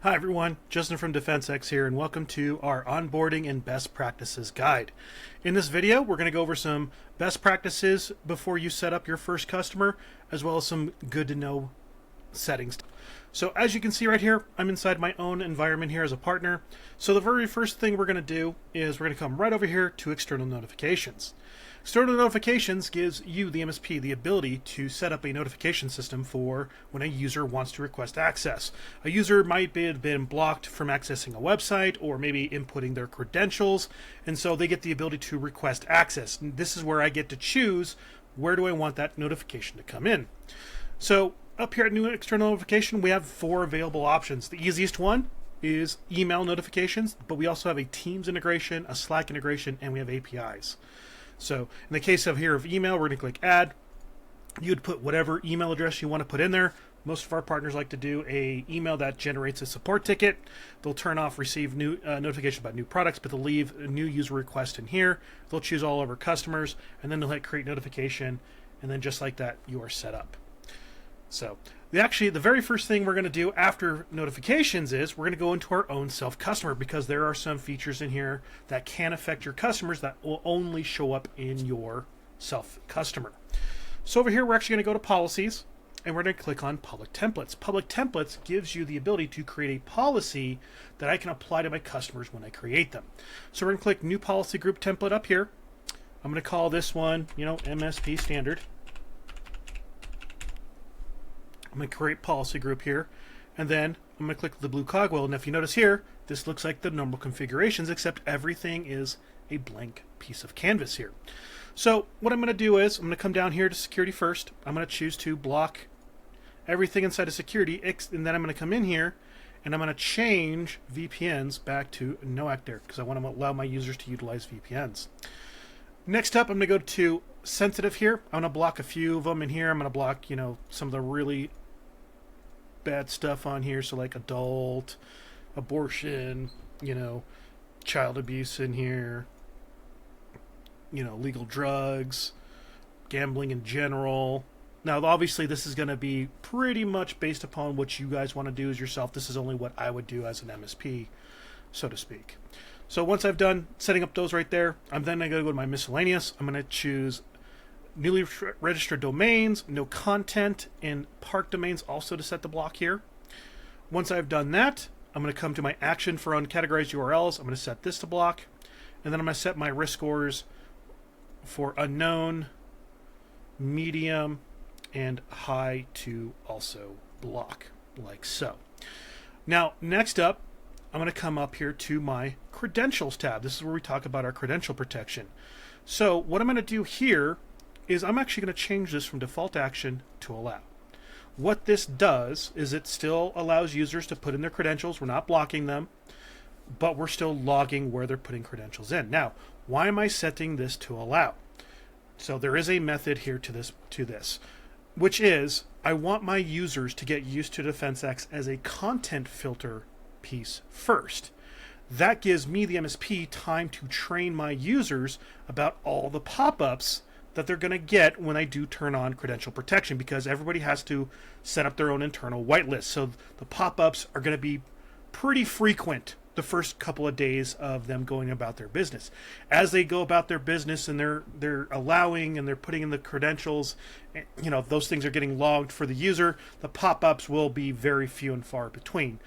Hi everyone, Justin from DefensX here, and welcome to our onboarding and best practices guide. In this video, we're going to go over some best practices before you set up your first customer, as well as some good to know settings. So as you can see right here, I'm inside my own environment here as a partner. So the very first thing we're going to do is we're going to come right over here to external notifications. External notifications gives you, the MSP, the ability to set up a notification system for when a user wants to request access. A user might have been blocked from accessing a website or maybe inputting their credentials, and so they get the ability to request access. And this is where I get to choose where do I want that notification to come in. So up here at New External Notification, we have 4 available options. The easiest one is email notifications, but we also have a Teams integration, a Slack integration, and we have APIs. So in the case of email, we're going to click add. You'd put whatever email address you want to put in there. Most of our partners like to do a email that generates a support ticket. They'll turn off receive new notification about new products, but they'll leave a new user request in here. They'll choose all of our customers, and then they'll hit create notification, and then just like that, you are set up. So the very first thing we're going to do after notifications is we're going to go into our own self-customer, because there are some features in here that can affect your customers that will only show up in your self-customer. So over here, we're actually going to go to policies, and we're going to click on public templates. Public templates gives you the ability to create a policy that I can apply to my customers when I create them. So we're going to click new policy group template up here. I'm going to call this one, MSP standard. I'm going to create policy group here, and then I'm going to click the blue cogwheel, and if you notice here, this looks like the normal configurations, except everything is a blank piece of canvas here. So what I'm going to do is I'm going to come down here to security first. I'm going to choose to block everything inside of security, and then I'm going to come in here and I'm going to change VPNs back to no active, because I want to allow my users to utilize VPNs. Next up, I'm going to go to sensitive here. I'm going to block a few of them in here. I'm going to block, some of the really bad stuff on here. So like adult, abortion, child abuse in here, legal drugs, gambling in general. Now, obviously, this is going to be pretty much based upon what you guys want to do as yourself. This is only what I would do as an MSP, so to speak. So once I've done setting up those right there, I'm then going to go to my miscellaneous. I'm going to choose newly registered domains, no content, and park domains also to set the block here. Once I've done that, I'm going to come to my action for uncategorized URLs. I'm going to set this to block, and then I'm going to set my risk scores for unknown, medium, and high to also block, like so. Now, next up, I'm going to come up here to my credentials tab. This is where we talk about our credential protection. So what I'm going to do here is I'm actually going to change this from default action to allow. What this does is it still allows users to put in their credentials. We're not blocking them, but we're still logging where they're putting credentials in. Now, why am I setting this to allow? So there is a method here to this, which is I want my users to get used to DefensX as a content filter piece first. That gives me, the MSP, time to train my users about all the pop-ups that they're going to get when I do turn on credential protection, because everybody has to set up their own internal whitelist. So the pop-ups are going to be pretty frequent the first couple of days of them going about their business. As they go about their business and they're allowing and they're putting in the credentials, those things are getting logged for the user, the pop-ups will be very few and far between.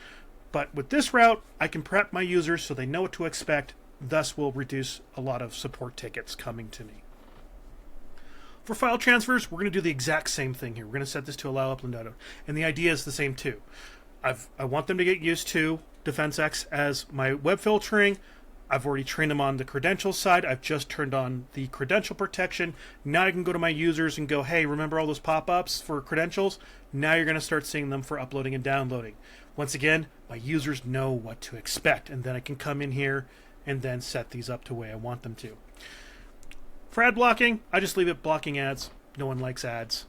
But with this route, I can prep my users so they know what to expect, thus will reduce a lot of support tickets coming to me. For file transfers, we're going to do the exact same thing here. We're going to set this to allow upload and download. And the idea is the same too. I want them to get used to DefensX as my web filtering. I've already trained them on the credentials side. I've just turned on the credential protection. Now I can go to my users and go, hey, remember all those pop-ups for credentials? Now you're going to start seeing them for uploading and downloading. Once again, my users know what to expect, and then I can come in here and then set these up the way I want them to. For ad blocking, I just leave it blocking ads. No one likes ads.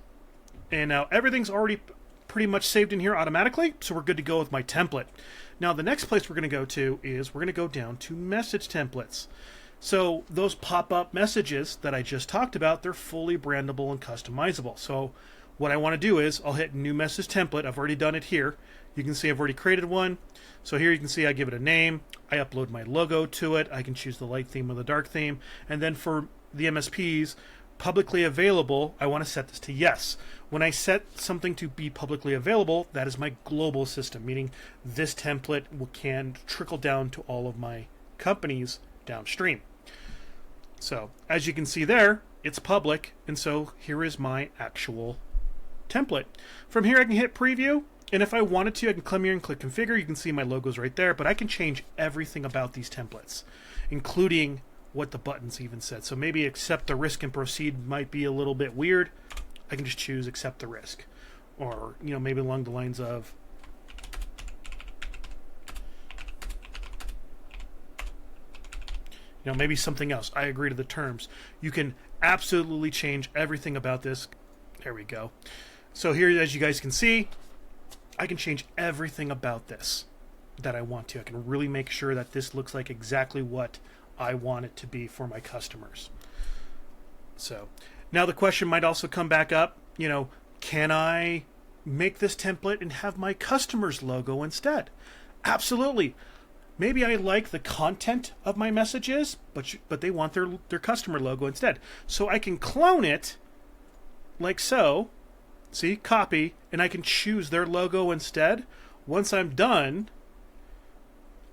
And now everything's already pretty much saved in here automatically, so we're good to go with my template. Now the next place we're going to go to is we're going to go down to message templates. So those pop-up messages that I just talked about, they're fully brandable and customizable. So what I want to do is I'll hit new message template. I've already done it here. You can see I've already created one. So here you can see I give it a name. I upload my logo to it. I can choose the light theme or the dark theme. And then for the MSPs, publicly available, I want to set this to yes. When I set something to be publicly available, that is my global system, meaning this template can trickle down to all of my companies downstream. So as you can see there, it's public, and so here is my actual template. From here I can hit preview, and if I wanted to, I can come here and click configure. You can see my logo's right there, but I can change everything about these templates, including what the buttons even said. So maybe accept the risk and proceed might be a little bit weird. I can just choose accept the risk, or maybe along the lines of maybe something else. I agree to the terms. You can absolutely change everything about this. There we go. So here, as you guys can see, I can change everything about this that I want to. I can really make sure that this looks like exactly what I want it to be for my customers. So now the question might also come back up, can I make this template and have my customer's logo instead? Absolutely. Maybe I like the content of my messages, but they want their customer logo instead. So I can clone it like so. See, copy, and I can choose their logo instead. Once I'm done,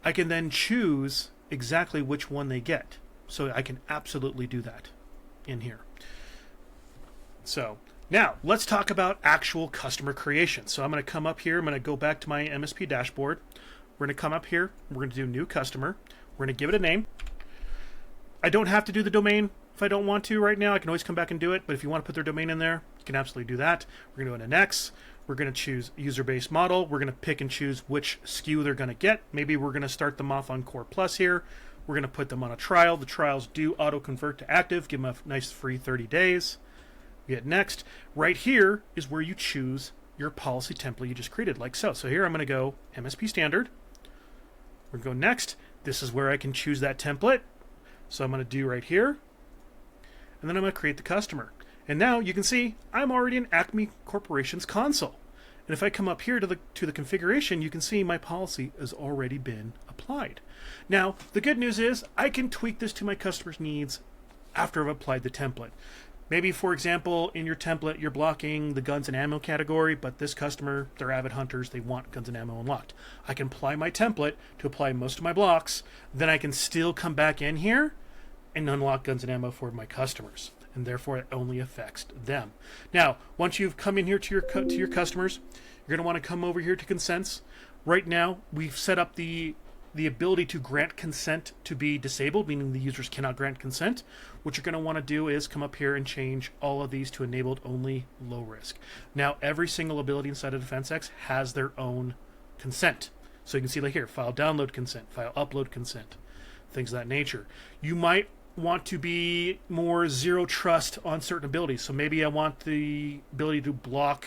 I can then choose exactly which one they get. So I can absolutely do that in here. So now let's talk about actual customer creation. So I'm going to come up here. I'm going to go back to my MSP dashboard. We're going to come up here. We're going to do new customer. We're going to give it a name. I don't have to do the domain if I don't want to right now. I can always come back and do it. But if you want to put their domain in there, you can absolutely do that. We're going to go into next. We're going to choose user-based model. We're going to pick and choose which SKU they're going to get. Maybe we're going to start them off on Core Plus here. We're going to put them on a trial. The trials do auto-convert to active. Give them a nice free 30 days. We hit next. Right here is where you choose your policy template you just created, like so. So here I'm going to go MSP standard. We're going to go next. This is where I can choose that template. So I'm going to do right here. And then I'm going to create the customer. And now you can see I'm already in Acme Corporation's console. And if I come up here to the configuration, you can see my policy has already been applied. Now, the good news is I can tweak this to my customer's needs after I've applied the template. Maybe, for example, in your template, you're blocking the guns and ammo category, but this customer, they're avid hunters, they want guns and ammo unlocked. I can apply my template to apply most of my blocks, then I can still come back in here and unlock guns and ammo for my customers, and therefore it only affects them. Now, once you've come in here to your customers, you're going to want to come over here to consents. Right now, we've set up the ability to grant consent to be disabled, meaning the users cannot grant consent. What you're going to want to do is come up here and change all of these to enabled only low risk. Now, every single ability inside of DefensX has their own consent. So you can see like here, file download consent, file upload consent, things of that nature. You might want to be more zero trust on certain abilities. So maybe I want the ability to block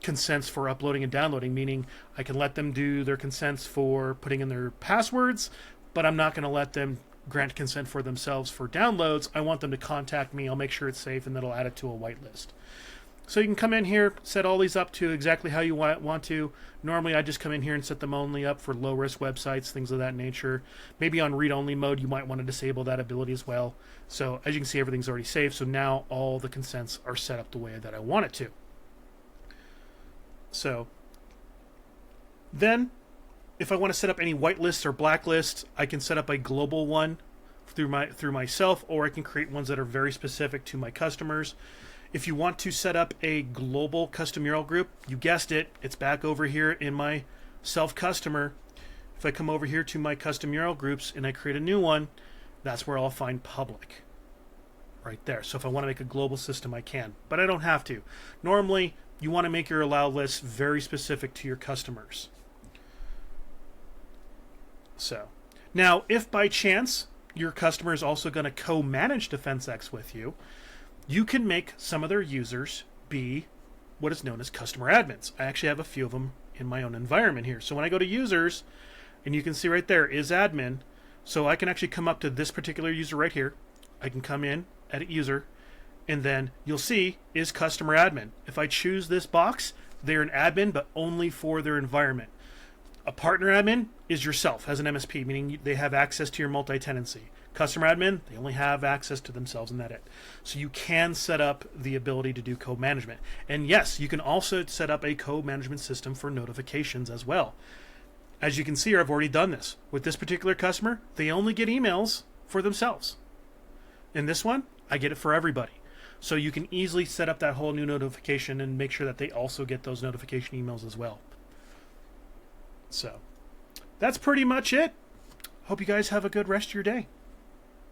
consents for uploading and downloading, meaning I can let them do their consents for putting in their passwords, but I'm not going to let them grant consent for themselves for downloads. I want them to contact me. I'll make sure it's safe, and then I'll add it to a whitelist. So you can come in here, set all these up to exactly how you want to. Normally, I just come in here and set them only up for low-risk websites, things of that nature. Maybe on read-only mode, you might want to disable that ability as well. So as you can see, everything's already saved. So now all the consents are set up the way that I want it to. So then, if I want to set up any whitelists or blacklists, I can set up a global one through myself, or I can create ones that are very specific to my customers. If you want to set up a global custom URL group, you guessed it, it's back over here in my self-customer. If I come over here to my custom URL groups and I create a new one, that's where I'll find public. Right there. So if I want to make a global system, I can, but I don't have to. Normally, you want to make your allow list very specific to your customers. So now, if by chance your customer is also going to co-manage DefensX with you, you can make some of their users be what is known as customer admins. I actually have a few of them in my own environment here. So when I go to users, and you can see right there is admin, so I can actually come up to this particular user right here. I can come in, edit user, and then you'll see is customer admin. If I choose this box, They're an admin, but only for their environment. A partner admin is yourself as an MSP, meaning they have access to your multi-tenancy. Customer admin, they only have access to themselves and that it. So you can set up the ability to do code management. And yes, you can also set up a code management system for notifications as well. As you can see here, I've already done this. With this particular customer, they only get emails for themselves. In this one, I get it for everybody. So you can easily set up that whole new notification and make sure that they also get those notification emails as well. So that's pretty much it. Hope you guys have a good rest of your day.